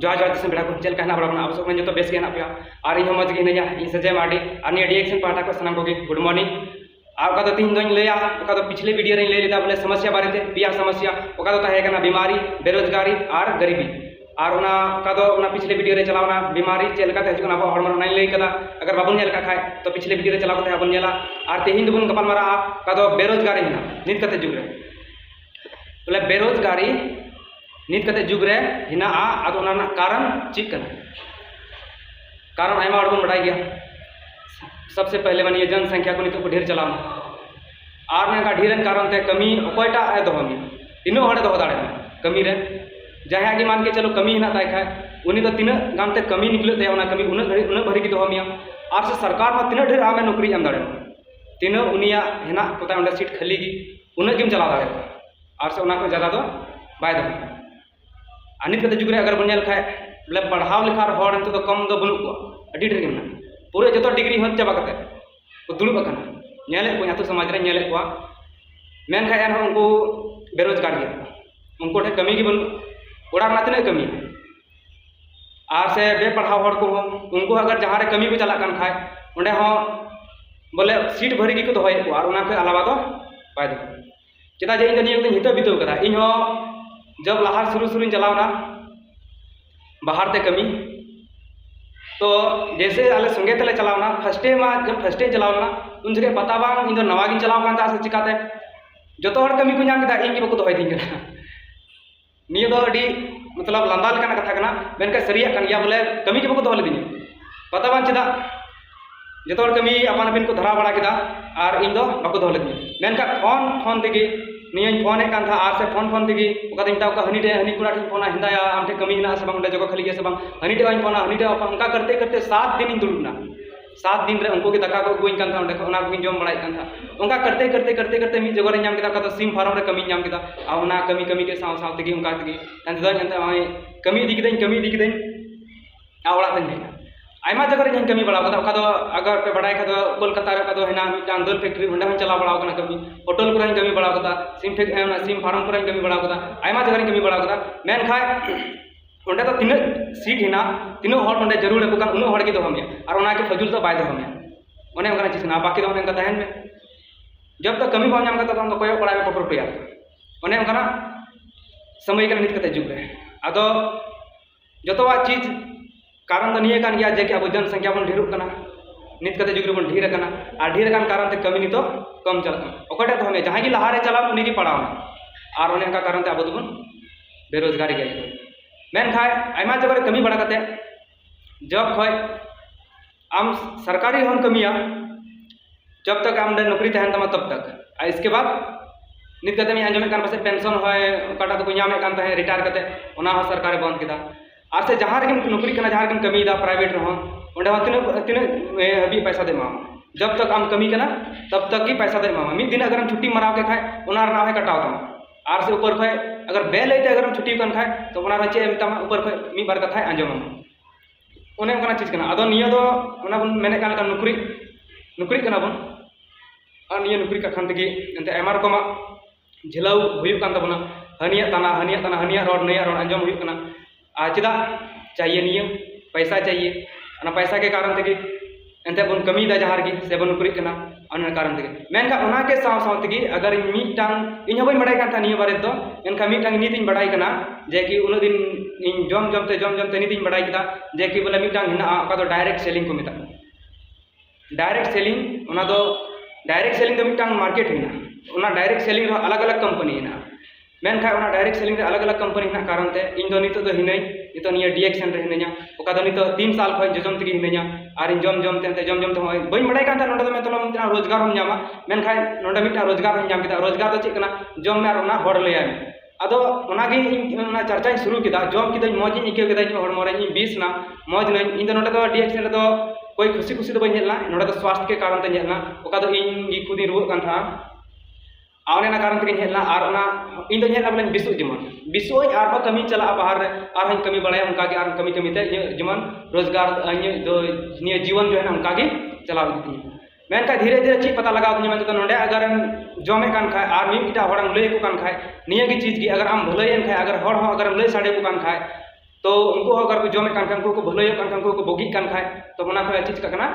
जोहार जोहार दिसम बेड़ा को चल कहना बड़ा अब सब जो बेस गए पे और इन मज गे इन सजय मार्डी और निया डीएक्शन पाटा को सामान को गुड मॉर्निंग और तीन दो लैया पिछले वीडियो रे लै लेदा बोले समस्या बारे पिया समस्या तहना बीमारी बेरोजगारी और गरीबी और पिछले वीडियो रे चलावना बीमारी चलते हजना अब हड़म लैदा अगर बाबन खाए तो पिछले वीडियो रे चलाव बन नेला और तेहन दोबन गपालमारा बेरोजगारी हेना नित कते जुग रे बोले बेरोजगारी नित कते जुग रे हेना आदो कारण चेक कारण आयमा बन बड़ा गया। सबसे पहले मानिए जनसंख्या को नित को ढेर चलाना और ना ढेर कारण ते कमी अकोयटा दो तीनों हड़े दो दाड़े कमी रे जहाँ की मान के चलो कमी हेना ताई खाए उनी तो तीन गानते कमी निकले कमी उन भरी की दोमिया और से सरकार में तीन ढेर आमे नौकरी एम दाड़े तीन उनिया हेना कोता अंडर सीट खाली की उन गिम चला दाड़े और से उना को ज़्यादा तो बाय दो नित कते जुग रे अगर बन खाए बोले पढ़ाव लिखार हड़ नित तो कम दो बनू को अड़ी ढेर गेम पूरे जो डिग्री हन चाबा कते को दुड़ुब को आतु समाज रे नेले को मेन खाए उनको बेरोजगार गया उनको ठे कमी की बन ओड़ा तीन कमी और से बेपढ़ाव हड़ को उनको अगर जहाँ रे कमी को चला खाए उंडे बोले सीट भरी की दोहे को और अलावा तो बाय दो चेदा जे इन निये हित बीतव कदा इन जब लहार शुरू चलावना बाहर ते कमी तो जैसे आले संगे तेले चलावना फर्स्टे में जब फर्स्टे चलावना उन जगह पता बांग इन नवा गिन चलाव कांता से चिकाते जो हर कमी को नाम केदा इन बको दोहय दिन कना निये दो अडी मतलब लंदा लेकाना कथा कना मेनका सरिया कन गया बोले कमी के बको दोहले दिन पता बांग चेदा जो हर कमी अपन बिन को धरा बड़ा केदा और इन दो बको दोहले दिन मेनका फोन तेगे निये फोन कान था आर से फोन तेगे ओका दिन ता हनी कुड़ा ठिन फोना हिंदाया आमठे कमी हिना से बांग जगह खाली से बांग हनी टे फोना हनी टे उनका करते करते 7 दिन इन दुड़ना 7 दिन रे उनको के दका को गोइन कान था ओना को जम बड़ाई कान था उनका करते करते करते करते मी जगह रे नाम केदा का सिम फार्म रे कमी नाम केदा आ ओना कमी के साव साव तेगे उनका तेगे तन दो अंत कमी इदी किदेन आ ओड़ा तन आयमा जगह रे कमी बड़ा अगर पे बड़ा खा कोलकाता रे हेना मिटान दल फैक्ट्री अंडे चला बड़ा कमी होटल को कमी बड़ा सिम फार्म को कमी बड़ा आयमा जगह कमी बड़ा मेन खाए अंडे तो तीन सीट हेना तीनों हड़ अंडे जरूर उन हड़ की दोहमे और उना के फजूल तो बाय दोहमे उन्हें उनका चीज ना बाकी तो उनका तहन में जब तक कमी बाम नाम करता तो कोयो पड़ा में पपर पे उन्हें उनका समय का नित कते जुग रे अदो जतवा चीज कारण तो निये कान गया जे कि अब जनसंख्या बन ढेरुक कना नित कते जुग रे बन ढेर कना और ढेर कान कारण ते कमी नितो कम चलता ओकटे तो हमें जहां की लहारे चला उनी की पड़ाव और उन्हें का कारण ते अब बन बेरोजगारी गया मेन खाए आयमा जगह कमी बड़ा कते जब खय आम सरकारी हम कमिया जब तक आम नौकरी तहन तमा तब तक इसके बाद नित कते में आंजमे कान पासे पेंशन होय काटा तो नामे कान तहे रिटायर कते ओना सरकार बंद किदा और से जहाँ रे नौकरी करना जहाँ रे कमी प्राइवेट रहो उंडे तीन हबी पैसा दे मामा जब तक आम कमी करना तब तक ही पैसा दे मामा मिद दिन अगर हम छुट्टी मराव के खाए उना नाम है कटाव तमा और से ऊपर खाए अगर बे लेते अगर हम छुट्टी कन खाए तो उना चे तमा ऊपर खाए मी बार कथा आंजम उन्हें उनका चीज करना अदो निये दो उना बन मेने कान नौकरी करना बन और निये नौकरी का खान तगी एंते आयमा रकमा झिलाव हुयुक कान तबना हनिया ताना हनिया रोड नया रोड आंजम हुयुक कना चेदा चाहिए निये पैसा चाहिए पैसा के कारण तक एंते बन कमी जहाँ की से बन नौकरी करना कारण तक मेनका उना के साव साव तक अगर मिटांग इन बन बड़ा था निये बारे तो एनका मिटांग नित बड़ा करना जे कि उन दिन इन जमते नित बड़ा किया जे कि बोले मिटांग हिना डायरेक्ट सेलिंग को मेता डायरेक्ट सेलिंग उना दो डायरेक्ट सेलिंग तो मिटांग मार्केट हिना उना डायरेक्ट सेलिंग अलग अलग कंपनी हिना मेन खाए उना डायरेक्ट सेलिंग अलग अलग कंपनी हिना कारण ते इन दो नितो हिनाई नितो निये डीएक्शन रे हिनाया ओका दो नितो 3 साल खय जम तगी हिनाया और इन जम ते बइन बड़ाई कान नोडे तो मतलब मिटा रोजगार हम जामा मेन खाए नोडे मिटा रोजगार हम जाम किदा रोजगार तो चेक कना जम में और हड़ लैया अदो उनागे चर्चा शुरू किदा जम किदा मौज इके किदा हड़मो रे 20 ना मौज नहीं इन नोडे तो डीएक्शन रे तो कोई खुशी तो बइन हेलना नोडे तो स्वास्थ्य के कारण ते हेलना ओका दो इन गी खुद रुव कान था आने कारण तक हेलना और इन बोले बिसु जमन बिसु और कमी चला बाहर और कमी बड़ा उनका और कमी कमीते जमन रोजगार निये जीवन जो है ना उनका चला मेनका धीरे धीरे चीज पता लगा तो नोडे अगर जमे कान खाए और मिटा हड़म लय को कान खाए निये की चीज की अगर आम भलयन खाए अगर हड़ अगर लय साड़े को कान खाए तो उनको अगर को जमे कान उनको को भलाई कान उनको को बोगी कान खाय तो उना को चीज का कना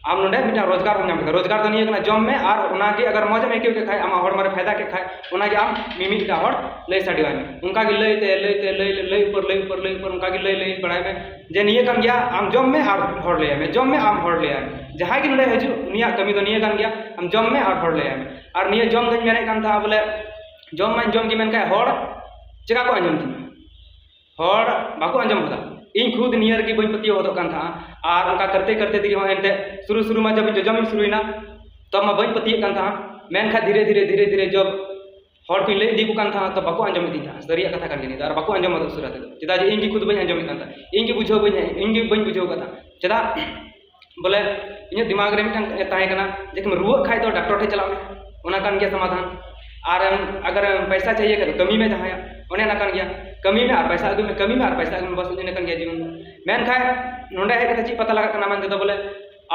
आम नोडे मिटा रोजगार नाम के रोजगार तो नहीं जम में और उनागे अगर मौज में के खाय आम हर मारे फायदा के खाय उनागे आम मिमिटा हर लय साडिवा में उनका के लय ऊपर उनका के लय बड़ाय में जे निये कान गया आम जम में और हर लय में जम में आम हर लय में जहां के नोडे हजू निया कमी तो निये कान गया हम जम में और हर लय में और निये जम दኝ मेने कान था बोले जम में जम की मेन का हर चेका को अंजम थी हर बाको अंजम होता इन खुद नियर की बई पति होदो कान था और उनका करते करते ती एंते शुरू में जब जम शुरुना तब मैं बई पति कान था मेन खा धीरे धीरे जब हर को लय दी को कान था तो बाको अंजम दी था सरिया कथा कान गनी और बाको अंजम होदो सुरत चदा जे इन की खुद बई अंजम कान था इन की बुझो बई बुझो कथा चदा बोले इन दिमाग रे मिटन ताहे कना जे कि रुआ खाय तो डॉक्टर ठे चलाओ उना कान के समाधान और अगर पैसा चाहिए तो कमी में जहाँ उन्हें ना कान गया कमी में और पैसा अगु में कमी में और पैसा अगु में बस उन्हें कान गया जीवन मेन खाए नोडे है कि चीज पता लगा करना मन तो बोले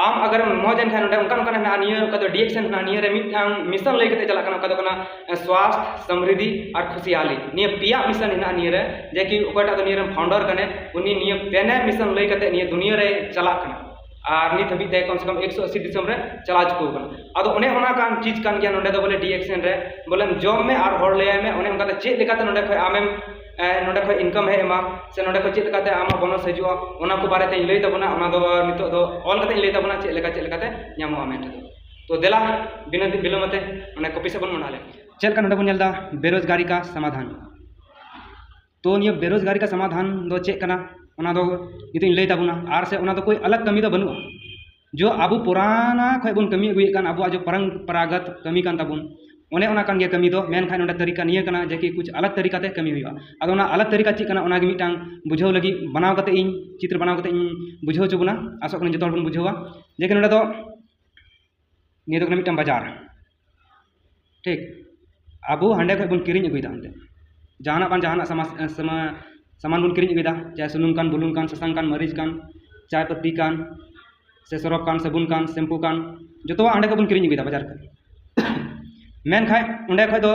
आम अगर मौजन खाए नोडे उनका ना नियर का तो डिएक्शन ना नियर मिटांग मिशन लेके चला करना का तो करना स्वास्थ्य समृद्धि और खुशहाली निये पिया मिशन ना नियर जे कि ओकटा तो नियर फाउंडर कने उनी निये पेने मिशन ले कते निये दुनिया रे चला करना और नित हबी ते कम से कम 180 दिसम रे चला चुको कना अदो उन्हें होना कान चीज कान गया नोडे तो बोले डिएक्शन रे बोले जॉब में और हर ले में उन्हें उनका चेक लेकाते नोडे खय आमेम नोडे खय इनकम है एमा से नोडे खय चेक लेकाते आमा बोनस हजुआ उना को बारे ते लई तबना उना दो नितो दो ऑल कते लई तबना चेक लेकाते ᱧᱟᱢᱚᱜ आमेन तो देला बिना बिलमते माने कॉपी से बन मनाले चल का नोडे बन नेलदा बेरोजगारी का समाधान तो निये बेरोजगारी का समाधान दो चेक कना उना दो इतिन लई तबना आर से उना तो कोई अलग कमी तो बनुआ जो आबू पुराना खय बुन कमी अगुए कान आबू जो परंपरागत कमी कान तबुन उन्हें उना कान गया कमी दो मेन खान नोडे तरीका निये कना जे कि कुछ अलग तरीका ते कमी हुआ अदो उना अलग तरीका ची कना उना गे मिटांग बुझाव लगी बनाव कते इन चित्र बनाव कते इन बुझाव चुबना आसो कन जतो बन बुझावा जे कि नोडे दो निये दो मिटांग बाजार ठीक आबू हंडे खय बुन किरिंग अगुइदा अंते जहाना पान जहाना सामान बुन किरिंग अगुइदा चाहे सुनुम कान बुलुन कान ससांग कान मरीच कान चाय पत्ती कान से सरफ कान साबुन कान शैम्पू कान जो अंडे को बन किरिंग अगुइदा बाजार का मेन खाय उंडे खय दो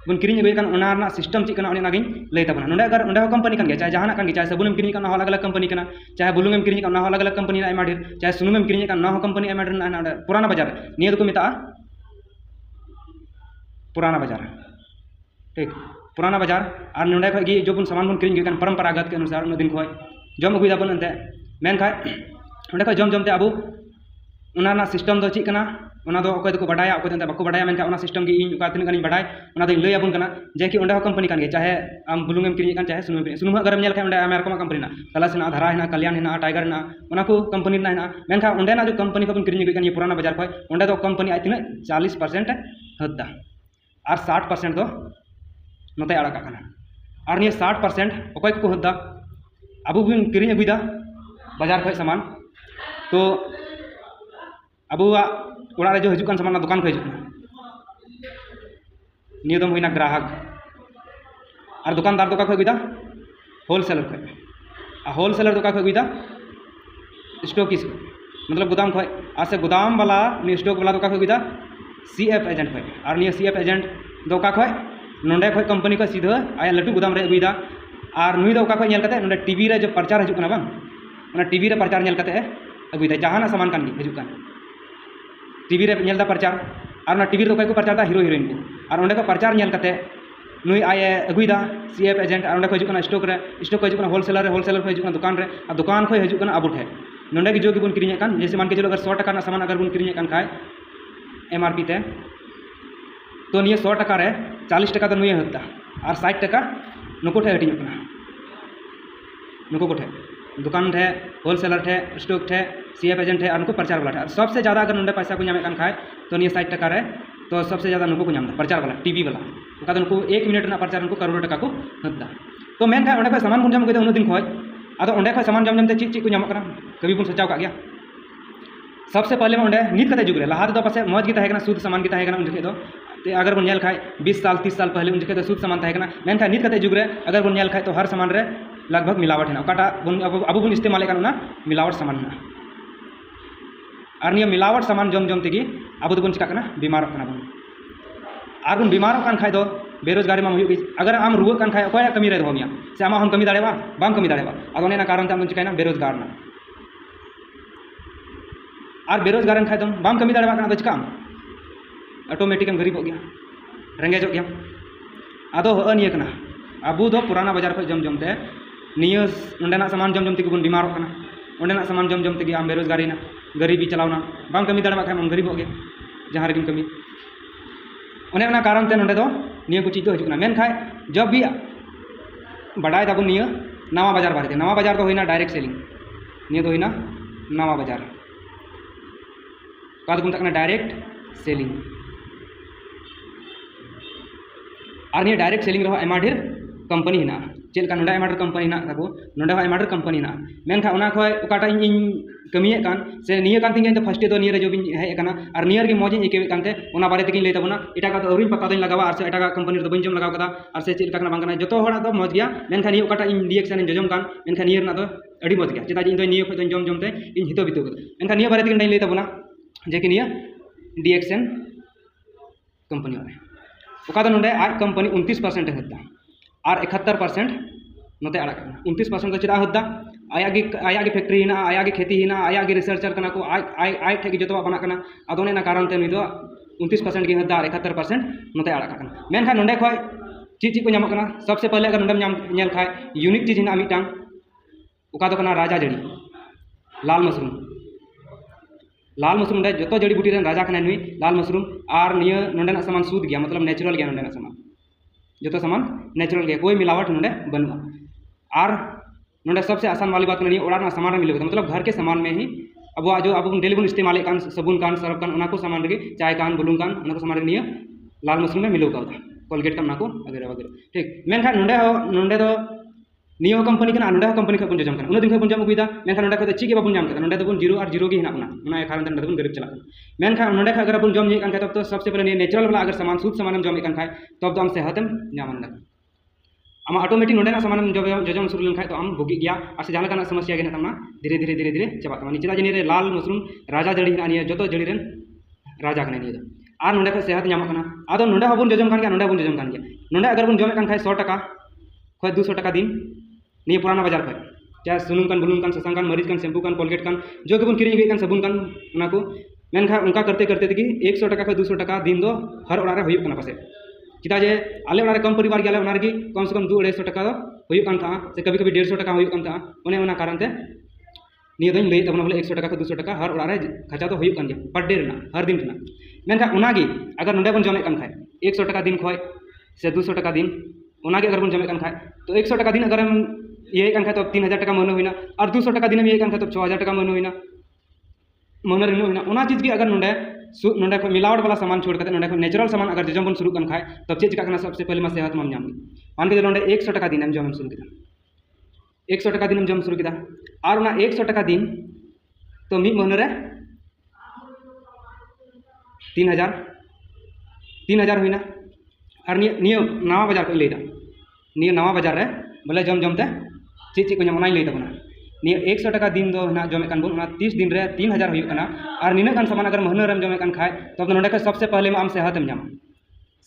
बन किरिंग अगुइ कान उना रना सिस्टम ची कना उनी नागिन लई तबना नोडे अगर उंडे कंपनी कान गया चाहे जहाना कान गया चाहे साबुन किरिंग कान अलग अलग कंपनी काना चाहे बुलुंग एम किरिंग कान अलग अलग कंपनी ना एमा ढेर चाहे सुनुम एम किरिंग कान कंपनी एमा ढेर ना पुराना बाजार निये दो को मेता पुराना बाजार ठीक पुराना बाजार और नोडे खय गी जो बन सामान बन किरिंग कान परंपरागत के अनुसार उन दिन खय जम अगुइदा बन अंते मेन खाय उंडे खय जम जमते आबू उना ना सिस्टम दो ची कना उना दो अकोय दो को बडाया अकोय दो बाको बडाया मेनका उना सिस्टम की इन उका तिन गानी बडाय उना दो लई आबुन कना जे कि उंडे कंपनी कान गे चाहे आम बुलुंग एम किरिंग कान चाहे सुनुम अगर नेल खाय उंडे आम रकम कंपनी ना कलश ना धारा ना कल्याण ना टाइगर ना उना को कंपनी ना मेनका उंडे ना जो कंपनी को बन किरिंग गे कान ये पुराना बाजार खय उंडे दो कंपनी आइ तिना 40% हद्दा और 60% दो नोते अड़का कना और निये 60% अकोय को हद्दा आबू बिन किरिंग अगुइदा बाजार खय सामान तो अबुआ उड़ा जो हजूकान सामान दुकान को हजूना निये दम हुईना ग्राहक और दुकानदार दो का अगुइदा होलसेलर खय आ होलसेलर दो का अगुइदा स्टॉकिस्ट मतलब गोदाम खय आ से गोदाम वाला नि स्टॉक वाला दो का अगुइदा सीएफ एजेंट खय और निये सीएफ एजेंट दो का खय नोंडे खय कंपनी को सीधा आया लटू गोदाम रे अगुइदा और नुई दो का खय नेल कते नोंडे टीवी रे जो प्रचार हजूकना बांग उना टीवी रे प्रचार नेल कते अगुइदा जहाना सामान कान हजूकान टीवी रे नेलदा प्रचार और ना टीवी रे को प्रचार दा हीरो हीरोइन को और उंडे को प्रचार नेल कते नुई आए अगुइदा सीएफ एजेंट और उंडे को हजूकना स्टॉक हजूकना होलसेलर को हजूकना दुकान रे और दुकान को हजूकना आबू ठे नोंडे की जो की बन किरिंग कान जैसे मान के चलो अगर 100 टका ना सामान अगर बन किरिंग कान खाय एमआरपी ते तो निये 100 टका रे 40 टका तो नुई हत्ता और 60 टका नुको ठे हटिंग कना नुको को ठे दुकान ठे होलसेलर ठे स्टॉक ठे सीएफ एजेंट है उनको प्रचार वाला ठे सबसे ज़्यादा अगर नोंडे पैसा को नामे कान खाए तो निये 60 टका रे तो सबसे ज़्यादा नुको को नामदा प्रचार वाला टीवी वाला उनका तो उनको 1 मिनट ना प्रचार उनको करोड़ टका को हत्दा तो मेन खाए उंडे सामान बन जाम के उन दिन खय अदो उंडे खय सामान जम चीज को नामक कना कभी बन सचाव का गया सबसे पहले में उंडे नीत कते जुग रे लहा दो पासे मौज की तहे कना शुद्ध सामान की तहे कना उन जखे दो अगर बन नेल खाए 20 साल 30 साल पहले उन जखे तो शुद्ध सामान तहे कना मेन खाए नीत कते जुग रे अगर बन नेल खाए तो हर सामान रे लगभग मिलावट है काटा अब बन इस्तेमाल करना मिलावट सामान ना और निये मिलावट सामान जम जम तेगी अब तो बन चिका बीमार बन और बन बीमार खाए तो बेरोजगारी मा अगर आम रुआ कान खाय अकोय कमी रे दोमिया से आमा हम कमी दाड़ेवा बाम कमी दाड़ेवा अदो नेना कारण ते आम चिकायना बेरोजगार ना और बेरोजगार खाय दम बाम कमी दाड़ेवा kana चिकाम ऑटोमेटिक हम गरीब हो गया रेंगेज हो गया आदो निया kana अबू दो पुराना बाजार खो जम जमते निया नंडेना सामान जम जमते बन बीमार होना नंडेना सामान जम जमते आम बेरोजगारी ना गरीबी चलावना बाम कमी दाड़ेवा खाय हम गरीब हो गया जहाँ रेगिम कमी उन्हें उना कारण ते नंडे दो निया को चीज तो हजना मेन खाय जब भी बढ़ाए ताबो निया नवा बाजार बारे नवा बाजार तो होइना डायरेक्ट सेलिंग निया तो होइना नवा बाजार का तो तकना डायरेक्ट सेलिंग और निया डायरेक्ट सेलिंग रहो एमा ढेर कंपनी हिना चेल का नोडा एमा ढेर कंपनी हिना ताबो नोडा एमा ढेर कंपनी हिना मेन खा उना खय उकाटा इन कमिए कान से निया कान थिंगे तो फर्स्ट तो निया रे जो बिन हे काना और नियर के मौज इके कानते उना बारे तकिन ले तबना एटा का तो औरिन पता दिन लगावा और से एटा का कंपनी तो बन जम लगाव कदा और से चेल का ना बांगना जतो होड़ा तो मौज गया मेन खा निया उकाटा इन रिएक्शन जजम कान मेन खा नियर ना तो अड़ी मौज गया चेता इन तो निया खो जम जमते इन हितो बितो मेन खा निया बारे तकिन ले तबना जे कि निया डीएक्शन कंपनी वाले उका तो नोडे आज कंपनी 29% हद्दा और 71% नोते आड़ा 29% तो चेदा हद्दा आया की फैक्ट्री हिना आया की खेती हिना आया की रिसर्चर कना को आय ठेकी जतो बना कना अदोने ना कारण ते नि दो 29% की हद्दा 71% नोते आड़ा कना मेन खा नोडे खय चीज को नामक कना सबसे पहले अगर नोडम नाम नेल खाय यूनिक चीज हिना मिटांग उका तो कना राजा जड़ी लाल मशरूम डे जो जड़ी बूटी राजा कना नुई लाल मशरूम और निया नोडेना सामान शुद्ध गया मतलब नेचुरल गया नोडेना सामान जो सामान नेचुरल गया कोई मिलावट नोडे बनुआ और नोडे सबसे आसान वाली बात नहीं ओड़ा सामान मिले मतलब घर के सामान में ही अब जो अब डेली बन इस्तेमाल कान सबुन कान सरफ कान को सामान रे चाय कान बुलुंग कान को सामान निया लाल मशरूम में मिलो का कोलगेट कान को वगैरह वगैरह ठीक मेनखा नोडे दो नियो कंपनी का नोडे कंपनी खा जम कर उन दिन बन जम अगुदा मेनखा नोडे खो चीज बन जम कर नोडे बन जीरो और जीरो की हिना उना कारण ते बन गरीब चला मेनखा नोडे खा अगर बन जम ये तब तो सबसे पहले नेचुरल वाला अगर सामान शुद्ध सामान जम खाए तब तो हम सेहत नाम आम ऑटोमेटिक नोडे सामान जजम शुरू लेन तो आम भोगी गया और से जहाँ समस्या गया तमना धीरे धीरे धीरे धीरे चबा चेदा जे लाल मशरूम राजा जड़ी हिना जो जड़ी रेन राजा कने निया और नोडे खो सेहत नाम आदो नोडे बन जजम कान गया नोडे बन जजम कान गया नोडे अगर बन जमे कान खाए 100 टका खो 200 टका दिन निया पुराना बाजार खो चाहे सुनुम कान बुलुम कान ससंग कान मरीच कान शैम्पू कान कोलगेट कान जो कि बन किरिंग कान सबुन कान उना को मेनखा उनका करते करते कि 100 टका खो 200 टका दिन दो हर ओड़ा रे हुयुक काना पासे चिता जे आले ओड़ा रे कम परिवार गया उना रे कम से कम 200-250 टका दो हुयुक कान था से कभी कभी 150 टका हुयुक कान था उने उना कारण ते निया दोइन लई तबना बोले 100 टका खो 200 टका हर ओड़ा रे खर्चा तो हुयुक कान गया पर डे रेना हर दिन रेना मेनखा उनागी अगर नोडे बन जमे कान खाए 100 टका दिन खोय से 200 टका दिन उनागे अगर बन जमे कान खाए तो 100 टका दिन अगर हम ये कान खाए तो 3000 टका महीना हुईना और 200 टका दिन में ये कान खाए तो 6000 टका महीना हुईना महीना रेनो हुईना उना चीज की अगर नोडे को मिलावट वाला सामान छोड़ करते नोडे को नेचुरल सामान अगर जजम बन शुरू कान खाए तब चीज का सबसे पहले मैं सेहत में नाम मान के नोडे 100 टका दिन हम जम शुरू किया 100 टका दिन हम जम शुरू किया और उना 100 टका दिन तो मी महीने रे 3000 हुईना और नियो नवा बाजार को लेदा नियो नवा बाजार रे बोले जम जमते चीज को नाम लई तबना नियो 100 टका दिन दो ना जमे कान बोल 30 दिन रे 3000 हुई कना और निना कान सामान अगर महीने रे जमे कान खाए तब तो नोडे सबसे पहले में आम सेहत में जामा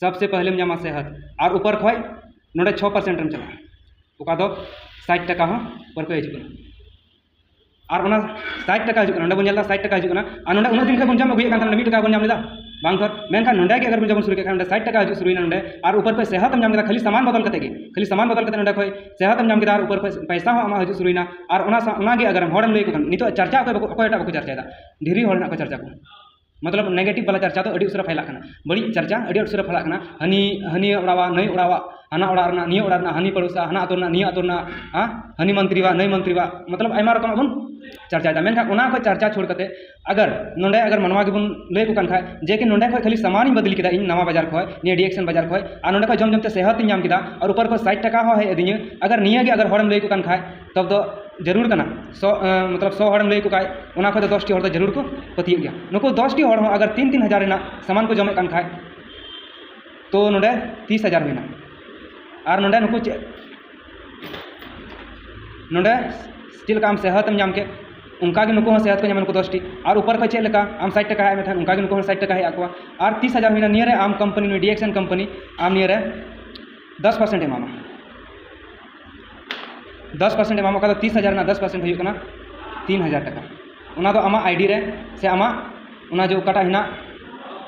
सबसे पहले में जामा सेहत और ऊपर खोय नोडे 6% में चला ओका दो 60 टका हो ऊपर को हिजुक और उना 60 टका हिजुक नोडे बन जाला 60 टका हिजुक ना और नोडे उना दिन के बन जाम अगुए कान 1 टका बन जाम लेदा बांग थर मेन खान नोडे के अगर बन जाम शुरू के खान 60 टका हिजुक शुरू नोडे और ऊपर पे सेहत में जाम खाली सामान बदल कते खाली सामान बदल कते नोडे खोय सेहत में जाम के और ऊपर पे पैसा हो आमा हिजुक शुरू और उना के अगर होड़म लई को नितो चर्चा को एटा को चर्चा दा ढेरी होड़ ना को चर्चा को मतलब नेगेटिव वाला चर्चा तो अड़ी उसरा फैला कना बड़ी चर्चा अड़ी उसरा फैला कना हनी ओड़ावा नई ओड़ावा हना ओड़ा रना निया ओड़ा रना हनी पड़ोसा हना आतोरना निया आतोरना हाँ हनी मंत्रीवा नई मंत्रीवा मतलब आयमा रकम बन चर्चा मेनखा उना को चर्चा छोड़ करते अगर नोडे अगर मनवा के बन लई को कान खाए जे कि नोडे खाली सामान ही बदली किदा इन नवा बाजार खोय निया डीएक्शन बाजार खोय आ नोडे को जम जमते सेहत इन जाम किदा और ऊपर को 60 टका हो है अदिन अगर निया के अगर होड़म लई को कान खाए तब तो जरूर कना 100 मतलब 100 होड़म लई को खाए उना को 10 टी होड़ जरूर को पति गया नुको 10 टी होड़ अगर 3-3 हजार ना सामान को जमे कान खाए तो नोडे 30,000 हुईना और नोडे नुको नोडे चल का आम सेहत में जाम के उनका नुको सेहत को जाम 10 टी और ऊपर को चल आम 60 टका है उनका नुको 60 टका है और 30,000 हुईना नियर आम कंपनी डीएक्शन कंपनी आम नियर 10% एमामा 10% एमामा का 30,000 ना 10% हुई करना 3,000 टका उना दो आमा आईडी रे से आमा उना जो कटा हिना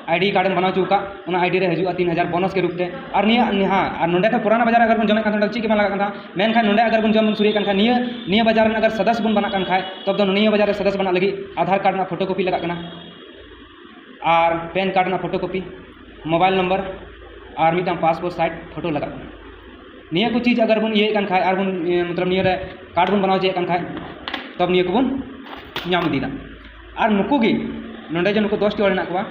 आईडी कार्ड बना चुका उना आईडी रे हजुआ 3,000 बोनस के रूप में और निया हाँ और नोंडे का पुराना बाजार अगर बन जमे कान ची के मान लगा था मेन खान नोंडे अगर बन जम सूर्य कान खान निया बाजार में अगर सदस्य बन बना कान खाए तब तो निया बाजार सदस्य बना लगी आधार कार्ड ना फोटोकॉपी लगा करना और पैन कार्ड ना फोटोकॉपी मोबाइल नंबर और मिटाम पासपोर्ट साइज फोटो लगा निया को चीज़ अगर बन ये कान खाए और बन मतलब निया रे कार्ड बन बनाओ जे कान खाए तब निया को बन नाम दीदा और नुकु गी नोंडे जो नुकु 10 टी होना को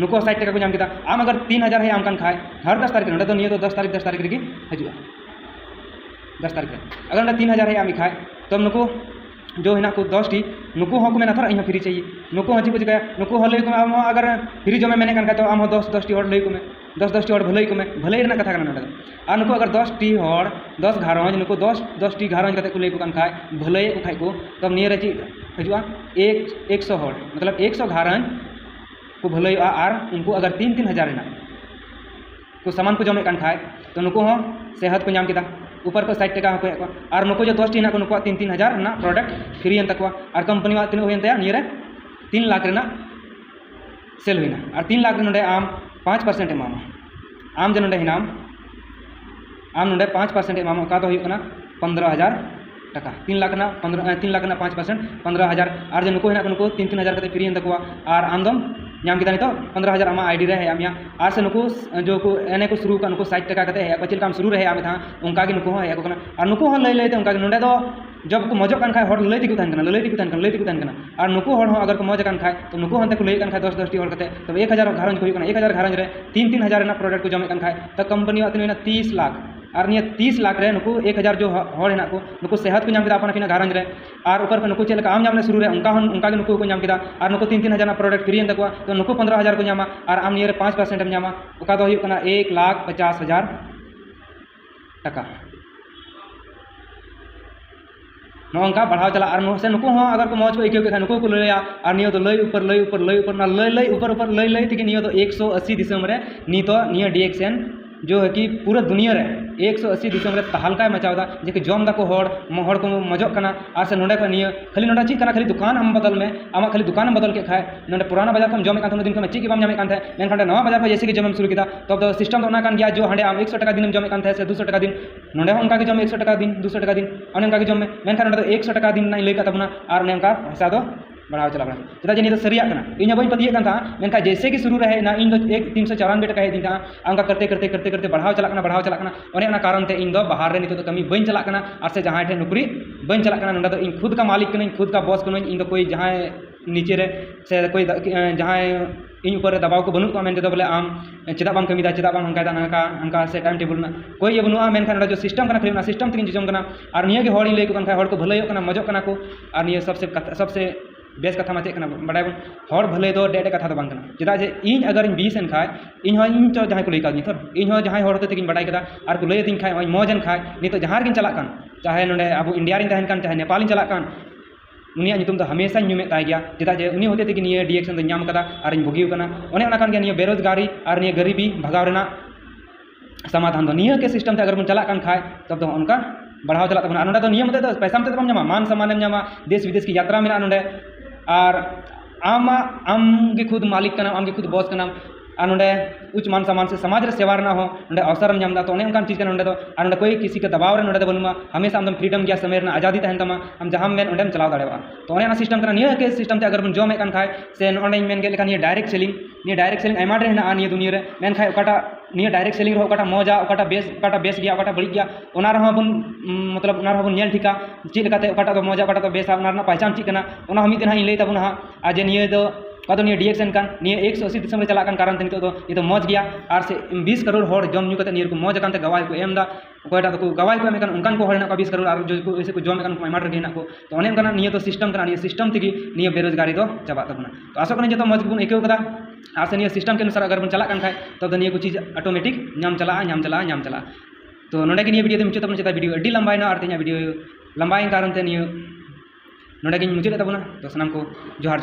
नुकु 60 टका को नाम किदा आम अगर 3,000 है आम कान खाए हर 10 तारीख नोंडे तो निया तो 10 तारीख रे हजुआ 10 तारीख अगर नोंडे 3,000 है आम खाए तब नुकु जो है ना को 10 टी नुकु हो को में थर इन फ्री चाहिए नुकु हो चिको नुकु हो लई को आम अगर फ्री जमे मैंने कान खाए तो आम 10 टी और लई को में 10 टी और भलई को में भलई रे कथा करना और नुकु अगर 10 टी और 10 घारंज नुकु 10 टी घारंज कते को लई को कान खाए भलई को खाए को तब नियर ची हजुआ 100 हर मतलब 100 घारंज को भलई और उनको अगर 3,000 ना को सामान को जमे कान खाए तो नुकु हो सेहत को नाम किदा ऊपर को 60 टका को और नुकु जो 10 टी ना को नुकु 3,000 ना प्रोडक्ट फ्री एन तकवा और कंपनी वा तीन होयन तया नियर 3 लाख रे ना सेल हुईना और 3 लाख नोंडे आम 5% एमामा आम जो नोंडे हिनाम आम नोंडे 5% एमामा का तो हुई कना 15,000 टका 3 लाख ना 5% 15,000 और जो नुकु हिना नुकु 3,000 कते फ्री एन तकवा और आमदम नाम किदा तो 15,000 आमा आईडी रे है आमिया आज से नुकु जो को एने को शुरू का नुकु 60 टका कते है पचिल काम शुरू रहे आमे था उनका के नुकु है को कना और नुकु हन लई लेते उनका के नोंडे तो जब को मजो कान खाए हर लई दिकु थान कना लई दिकु थान कना और नुकु हर अगर को मजो कान खाए तो नुकु हन तक लई कान खाए 10 टी हर कते तब 1,000 घारंज को कना 1,000 घारंज रे 3,000 ना प्रोडक्ट को जमे कान खाए तो कंपनी वाते ना 30 लाख और निया 30 लाख रे नुकु 1,000 जो हर है को नुकु सेहत को नाम किदा अपन फिना घारंज रे और ऊपर को नुकु चेल का आम नाम शुरू रे उनका नुकु को नाम किदा और नुकु 3,000 ना प्रोडक्ट फ्री एन तकवा तो नुकु 15,000 को नामा और आम नियर 5% में नामा उका तो हुई कना 1,50,000 टका नौका बढ़ाव चला और से नुकु हो अगर को मौज को इक्यो के नुकु को लया और नियो तो लई ऊपर ना लई ऊपर लई थी नियो तो 180 दिसम रे नी तो नियो डीएक्सएन जो है कि पूरा दुनिया रे 180 दिसम रे तहलका मचावदा जे कि जम दा को हड़ को मजोक कना और से नोंडे को नियो खाली नोंडा ची कना खाली दुकान हम बदल में आमा खाली दुकान बदल के खाए नोंडे पुराना बाजार को जमे कान दिन को ची के बाम जमे कान थे मेन खंडे नवा बाजार को जैसे कि जमे शुरू किदा तब तो सिस्टम तो ना कान गया जो हंडे आम 100 टका दिन में जमे कान थे से 200 टका दिन नोंडे उनका के जमे 100 टका दिन 200 टका दिन और उनका के जमे मेन खंडे तो 100 टका दिन नहीं लेका तबना और ने उनका पैसा दो बढ़ाव चला चेदा जे तो सरिया इन बी पतिये मेनका जैसे कि शुरू रहे ना इन 394 टका दिन अंका करते बढ़ाव चलाना और कारण ते इन बाहर रे तो कमी बन चलाना और से जहाँ ठे नौकरी बन चलाना नोंडे तो इन खुद का मालिक कन खुद का बॉस कन इन कोई जहाँ नीचे रे से कोई जहाँ इन ऊपर दबाव को बनूक मेनते बोले आम चेदा बाम कमीदा चेदा बाम हंका हंका से टाइम टेबल ना कोई ये बनूआ मेनखान जो सिस्टम कना खाली सिस्टम तक जोम कना और निया के हड़ी लई को हड़ को भलई कना मजो कना को और निया सबसे बेस कथा मा चेक बड़ा हर भले दो डेट कथा तो बांग चेदा जे इन अगर इन 20 खाए इन तो जहाँ को लैका थर इन जहाँ हर होते बड़ा और को लैती खाए मौजन खाए नित जहाँ रे चला चाहे नोंडे अब इंडिया रे तहन चाहे नेपाल चला उनिया नितुम तो हमेशा नुमे गया चेदा जे उनी होते कि निया डीएक्शन तो नाम कदा और इन भोगी कना ओने ओना कान गया बेरोजगारी और निया गरीबी भगाव रेना समाधान तो निया के सिस्टम से अगर बन चला खाए तब तो उनका बढ़ाव चला तब नोंडे तो नियम तो पैसा में तो मान सम्मान ᱧᱟᱢᱟ देश विदेश की यात्रा में नोंडे और आम के खुद मालिक कना आम के खुद बॉस कना और नोंडे उच्च मान सम्मान से समाज रे सेवा रना हो नोंडे अवसर ᱧᱟᱢदा तो उन चीज़ नोंडे तो और नोंडे कोई किसी के दबाव रे नोंडे बनुमा हमेशा आमदम फ्रीडम गया समय रे आज़ादी तहन तमा हम जहाँ मेन ओंडेम चलाव दाड़ेवा तो ओने सिस्टम कना निया के सिस्टम ते अगर बन जमे कान खाए से ओंडे मेन के लेका निया डायरेक्ट सेलिंग आयमा रे हेना निया दुनिया रे मेन खाए ओकाटा निया डायरेक्ट सेलिंग रो ओकाटा मौजा ओकाटा बेस गया ओकाटा बड़ी गया ओना रहा बन मतलब ओना रहा बन नेल ठिका चेक लेकाते ओकाटा तो मौजा ओकाटा तो बेसा ओना रना पहचान चेक कना ओना हम दिन हां इन लई तबन हां आज निया दो तो निया डीएक्शन कान निया 180 दिसम रे चला कान कारण ते तो मौज गया और से 20 करोड़ हर जम न्यू कते नियर को मौज कान ते गवाय को एमदा कोयटा तो गवाय को एमकान उनकान को हरना को 20 करोड़ और जो ऐसे को जम कान को माटर गेना को तो ओने कान निया तो सिस्टम कान निया सिस्टम तगी निया बेरोजगारी तो चबा तबना तो आसो कने जो मौज बन एकेव कदा और से निया सिस्टम के अनुसार अगर बन चला कान खाए तो निया को चीज ऑटोमेटिक नाम चला तो नोंडे के निया वीडियो मुचाद तबना चेता वीडियो अड्डी लंबायना और तेना वीडियो लंबाइन कारण ते निया नोंडे के मुचाद तबना तो सनाम को जोहार